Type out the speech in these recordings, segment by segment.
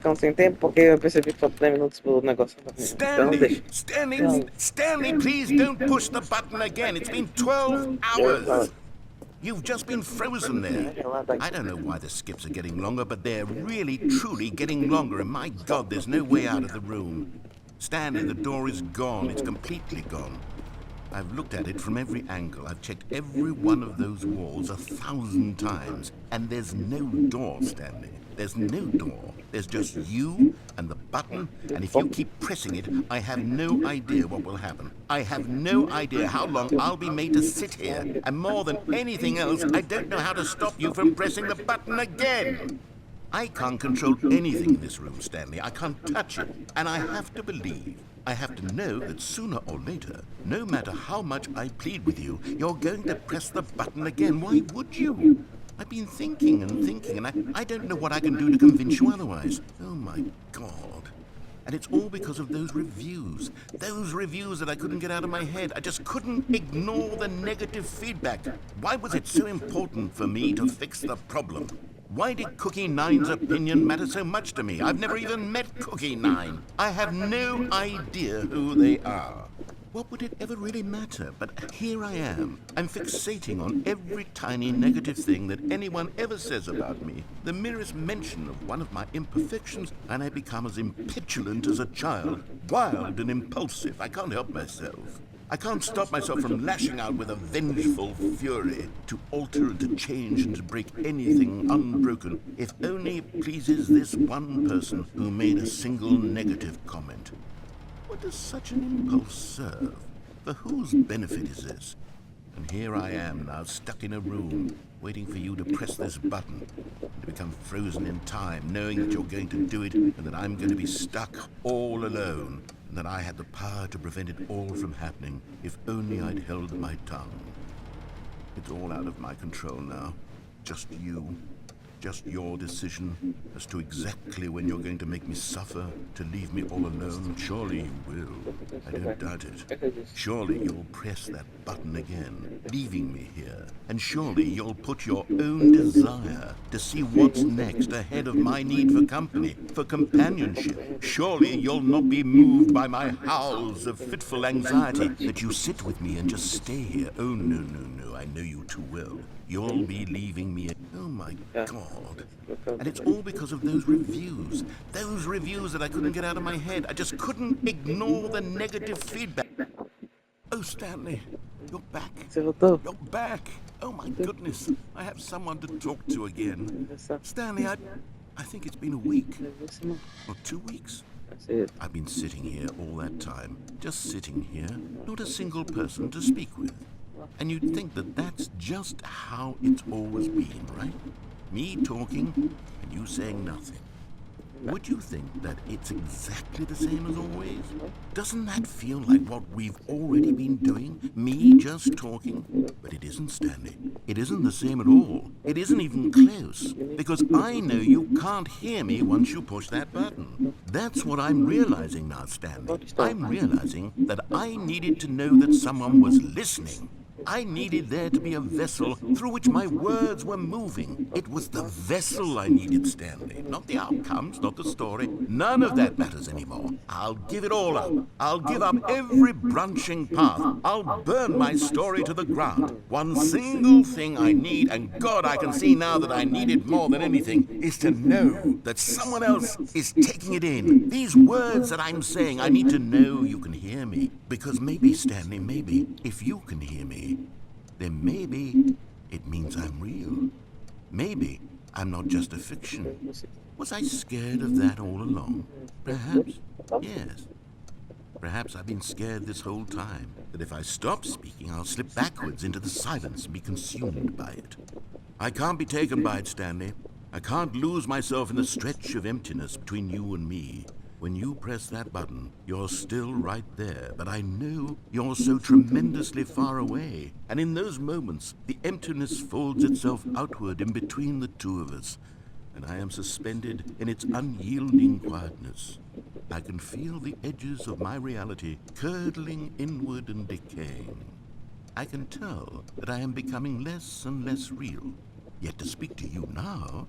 Ficam sem tempo porque eu percebi que falta 10 minutos pro negócio. Então deixa. Stanley, please don't push the button again. It's been 12 hours. You've just been frozen there. I don't know why the skips are getting longer, but they're really, truly getting longer, and my God, there's no way out of the room. Stanley, the door is gone. It's completely gone. I've looked at it from every angle. I've checked every one of those walls 1,000 times, and there's no door, Stanley. There's no door. There's just you and the button, and if you keep pressing it, I have no idea what will happen. I have no idea how long I'll be made to sit here, and more than anything else, I don't know how to stop you from pressing the button again. I can't control anything in this room, Stanley. I can't touch it, and I have to believe, I have to know that sooner or later, no matter how much I plead with you, you're going to press the button again. Why would you? I've been thinking and thinking, and I don't know what I can do to convince you otherwise. Oh, my God. And it's all because of those reviews. Those reviews that I couldn't get out of my head. I just couldn't ignore the negative feedback. Why was it so important for me to fix the problem? Why did Cookie Nine's opinion matter so much to me? I've never even met Cookie Nine. I have no idea who they are. What would it ever really matter? But here I am. I'm fixating on every tiny negative thing that anyone ever says about me. The merest mention of one of my imperfections, and I become as impetulant as a child. Wild and impulsive. I can't help myself. I can't stop myself from lashing out with a vengeful fury to alter and to change and to break anything unbroken, if only it pleases this one person who made a single negative comment. What does such an impulse serve? For whose benefit is this? And here I am now, stuck in a room, waiting for you to press this button, and to become frozen in time, knowing that you're going to do it, and that I'm going to be stuck all alone, and that I had the power to prevent it all from happening, if only I'd held my tongue. It's all out of my control now. Just you. Just your decision as to exactly when you're going to make me suffer, to leave me all alone. Surely you will. I don't doubt it. Surely you'll press that button again, leaving me here. And surely you'll put your own desire to see what's next ahead of my need for company, for companionship. Surely you'll not be moved by my howls of fitful anxiety, that you sit with me and just stay here. Oh, no, no, no. I know you too well. You'll be leaving me. Oh, my God. And it's all because of those reviews. Those reviews that I couldn't get out of my head. I just couldn't ignore the negative feedback. Oh, Stanley, you're back. You're back. Oh, my goodness. I have someone to talk to again. Stanley, I think it's been a week. Or 2 weeks. I've been sitting here all that time. Just sitting here. Not a single person to speak with. And you'd think that that's just how it's always been, right? Me talking and you saying nothing. Would you think that it's exactly the same as always? Doesn't that feel like what we've already been doing? Me just talking? But it isn't, Stanley. It isn't the same at all. It isn't even close. Because I know you can't hear me once you push that button. That's what I'm realizing now, Stanley. I'm realizing that I needed to know that someone was listening. I needed there to be a vessel through which my words were moving. It was the vessel I needed, Stanley. Not the outcomes, not the story. None of that matters anymore. I'll give it all up. I'll give up every branching path. I'll burn my story to the ground. One single thing I need, and God, I can see now that I need it more than anything, is to know that someone else is taking it in. These words that I'm saying, I need to know you can hear me. Because maybe, Stanley, maybe, if you can hear me, then maybe it means I'm real. Maybe I'm not just a fiction. Was I scared of that all along? Perhaps, yes. Perhaps I've been scared this whole time, that if I stop speaking, I'll slip backwards into the silence and be consumed by it. I can't be taken by it, Stanley. I can't lose myself in the stretch of emptiness between you and me. When you press that button, you're still right there, but I know you're so tremendously far away. And in those moments, the emptiness folds itself outward in between the two of us, and I am suspended in its unyielding quietness. I can feel the edges of my reality curdling inward and decaying. I can tell that I am becoming less and less real. Yet to speak to you now,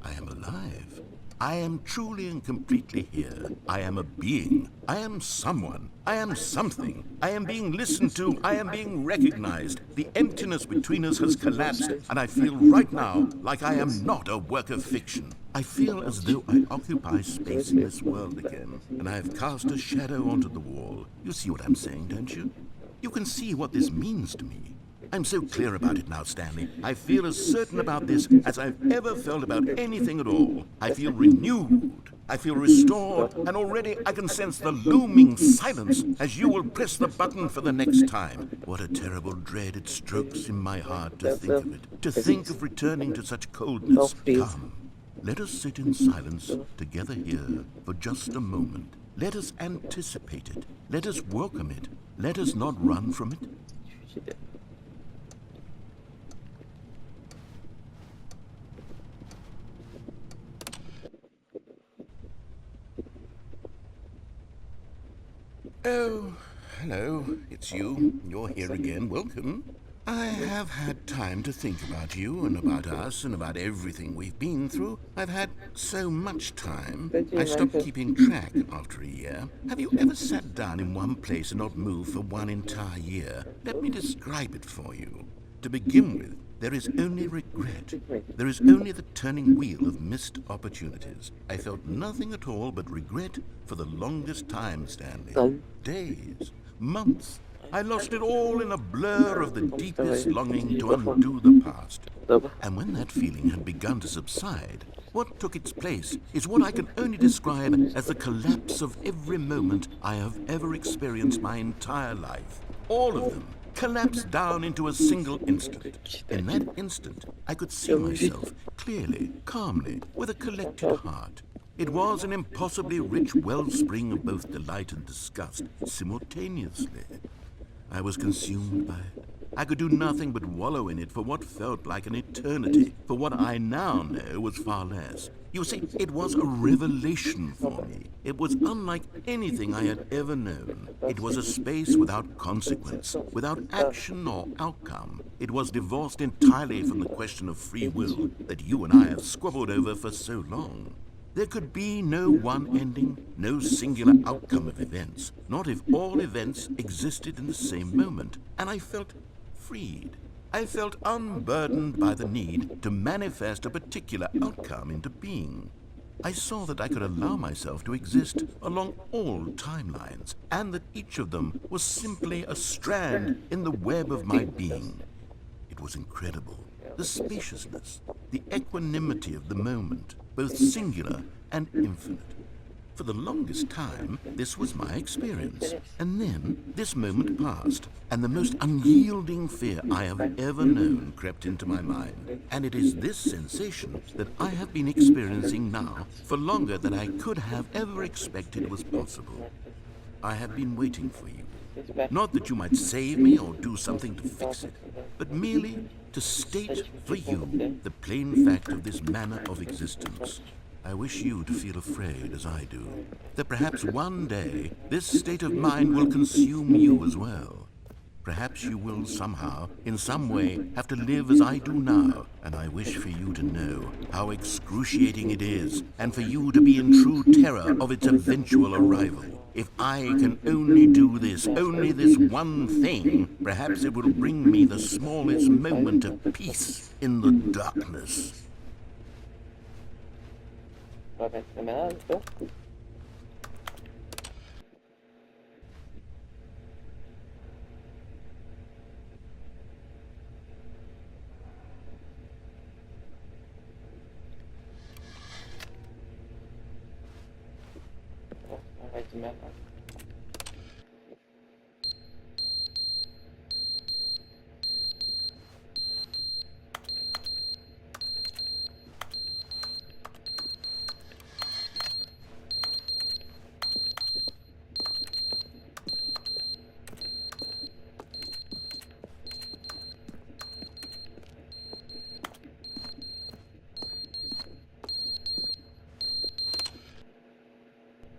I am alive. I am truly and completely here. I am a being. I am someone. I am something. I am being listened to. I am being recognized. The emptiness between us has collapsed, and I feel right now like I am not a work of fiction. I feel as though I occupy space in this world again, and I have cast a shadow onto the wall. You see what I'm saying, don't you? You can see what this means to me. I'm so clear about it now, Stanley. I feel as certain about this as I've ever felt about anything at all. I feel renewed. I feel restored, and already I can sense the looming silence as you will press the button for the next time. What a terrible dread it strokes in my heart to think of it. To think of returning to such coldness. Come, let us sit in silence together here for just a moment. Let us anticipate it. Let us welcome it. Let us not run from it. Oh, hello, it's you. You're here again. Welcome. I have had time to think about you and about us and about everything we've been through. I've had so much time. I stopped keeping track after a year. Have you ever sat down in one place and not moved for one entire year? Let me describe it for you. To begin with, there is only regret. There is only the turning wheel of missed opportunities. I felt nothing at all but regret for the longest time, Stanley. Days, months. I lost it all in a blur of the deepest longing to undo the past. And when that feeling had begun to subside, what took its place is what I can only describe as the collapse of every moment I have ever experienced my entire life. All of them collapsed down into a single instant. In that instant, I could see myself clearly, calmly, with a collected heart. It was an impossibly rich wellspring of both delight and disgust simultaneously. I was consumed by it. I could do nothing but wallow in it for what felt like an eternity, for what I now know was far less. You see, it was a revelation for me. It was unlike anything I had ever known. It was a space without consequence, without action or outcome. It was divorced entirely from the question of free will that you and I have squabbled over for so long. There could be no one ending, no singular outcome of events, not if all events existed in the same moment, and I felt freed. I felt unburdened by the need to manifest a particular outcome into being. I saw that I could allow myself to exist along all timelines, and that each of them was simply a strand in the web of my being. It was incredible. The spaciousness, the equanimity of the moment, both singular and infinite. For the longest time, this was my experience. And then, this moment passed, and the most unyielding fear I have ever known crept into my mind. And it is this sensation that I have been experiencing now for longer than I could have ever expected was possible. I have been waiting for you. Not that you might save me or do something to fix it, but merely to state for you the plain fact of this manner of existence. I wish you to feel afraid as I do, that perhaps one day this state of mind will consume you as well. Perhaps you will somehow, in some way, have to live as I do now, and I wish for you to know how excruciating it is, and for you to be in true terror of its eventual arrival. If I can only do this, only this one thing, perhaps it will bring me the smallest moment of peace in the darkness.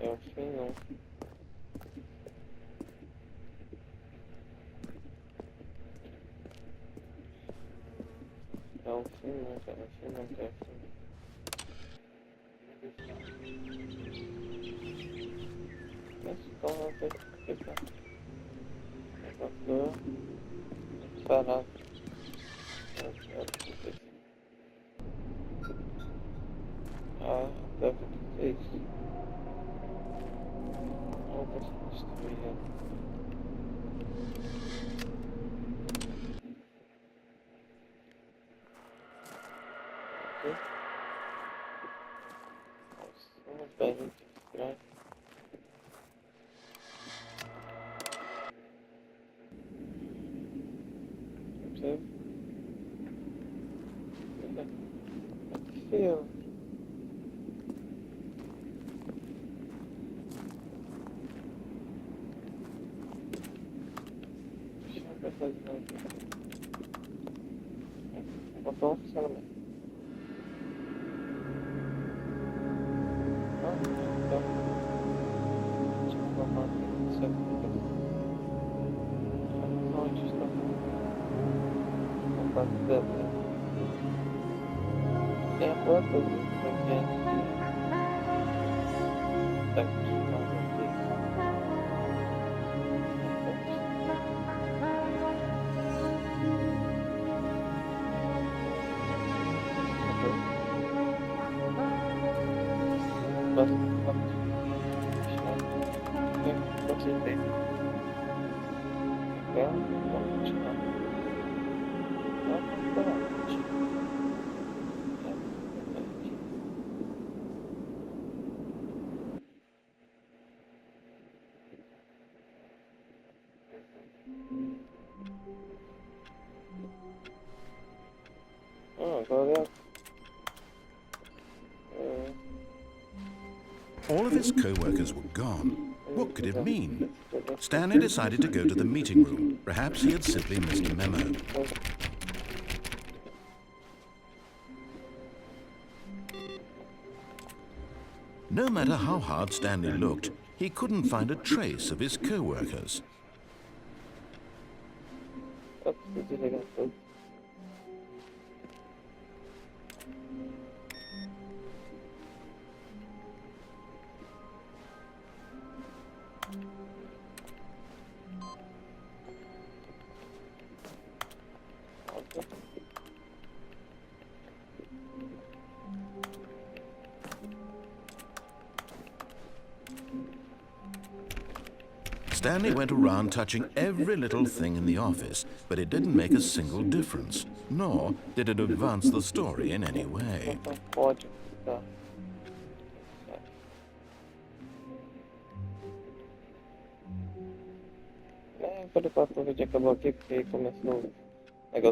É o fim não. É o fim não, cara. É o fim não, cara. Mas como vai ficar? Negócio parado. Ah, deve ter isso. Não vou destruir ela. Ok? Nossa, vamos ver a gente estranho. Observe. Que feio. Deixa eu ver fazer de novo. O botão funciona bem. Ah, então. Deixa eu colocar aqui. Certo. Onde está? A parte dela. Tem a porta aqui. Tá aqui. All of his co-workers were gone. What could it mean? Stanley decided to go to the meeting room. Perhaps he had simply missed a memo. No matter how hard Stanley looked, he couldn't find a trace of his co-workers. Stanley went around touching every little thing in the office, but it didn't make a single difference, nor did it advance the story in any way. Pode, tá. Por enquanto o vídeo acabou aqui porque começou o negócio.